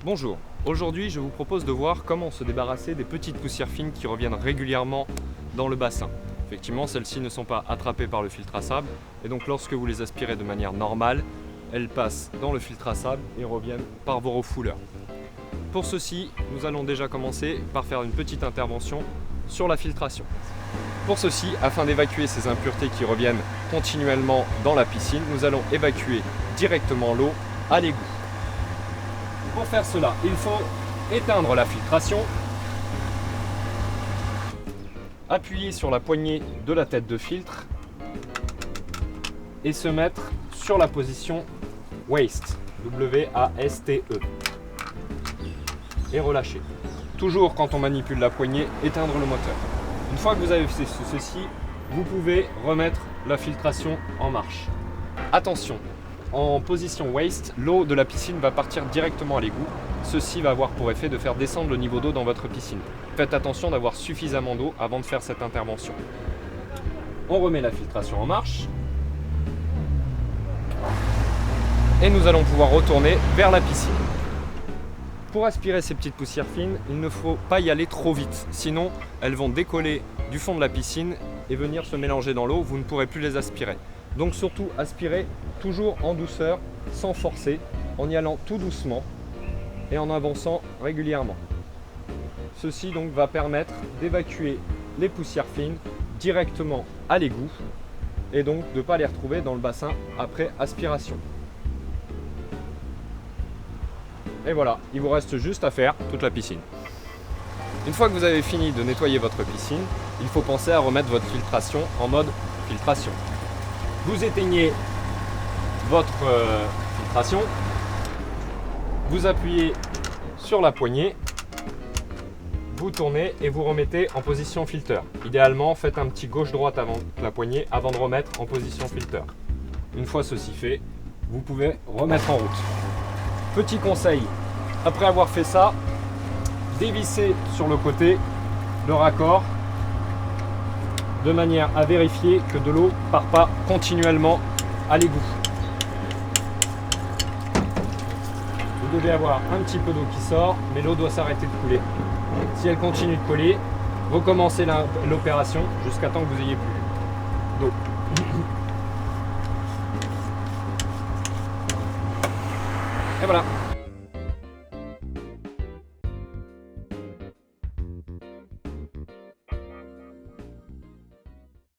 Bonjour, aujourd'hui je vous propose de voir comment se débarrasser des petites poussières fines qui reviennent régulièrement dans le bassin. Effectivement, celles-ci ne sont pas attrapées par le filtre à sable et donc lorsque vous les aspirez de manière normale, elles passent dans le filtre à sable et reviennent par vos refouleurs. Pour ceci, nous allons déjà commencer par faire une petite intervention sur la filtration. Pour ceci, afin d'évacuer ces impuretés qui reviennent continuellement dans la piscine, nous allons évacuer directement l'eau à l'égout. Pour faire cela, il faut éteindre la filtration, appuyer sur la poignée de la tête de filtre et se mettre sur la position Waste, W-A-S-T-E, et relâcher. Toujours quand on manipule la poignée, éteindre le moteur. Une fois que vous avez fait ceci, vous pouvez remettre la filtration en marche. Attention! En position waste, l'eau de la piscine va partir directement à l'égout. Ceci va avoir pour effet de faire descendre le niveau d'eau dans votre piscine. Faites attention d'avoir suffisamment d'eau avant de faire cette intervention. On remet la filtration en marche. Et nous allons pouvoir retourner vers la piscine. Pour aspirer ces petites poussières fines, il ne faut pas y aller trop vite. Sinon, elles vont décoller du fond de la piscine et venir se mélanger dans l'eau. Vous ne pourrez plus les aspirer. Donc surtout aspirer toujours en douceur, sans forcer, en y allant tout doucement et en avançant régulièrement. Ceci donc va permettre d'évacuer les poussières fines directement à l'égout et donc de ne pas les retrouver dans le bassin après aspiration. Et voilà, il vous reste juste à faire toute la piscine. Une fois que vous avez fini de nettoyer votre piscine, il faut penser à remettre votre filtration en mode filtration. Vous éteignez votre filtration, vous appuyez sur la poignée, vous tournez et vous remettez en position filter. Idéalement, faites un petit gauche-droite avant la poignée avant de remettre en position filter. Une fois ceci fait, vous pouvez remettre en route. Petit conseil, après avoir fait ça, dévissez sur le côté le raccord de manière à vérifier que de l'eau ne part pas continuellement à l'égout. Vous devez avoir un petit peu d'eau qui sort, mais l'eau doit s'arrêter de couler. Si elle continue de couler, recommencez l'opération jusqu'à temps que vous ayez plus d'eau. Et voilà,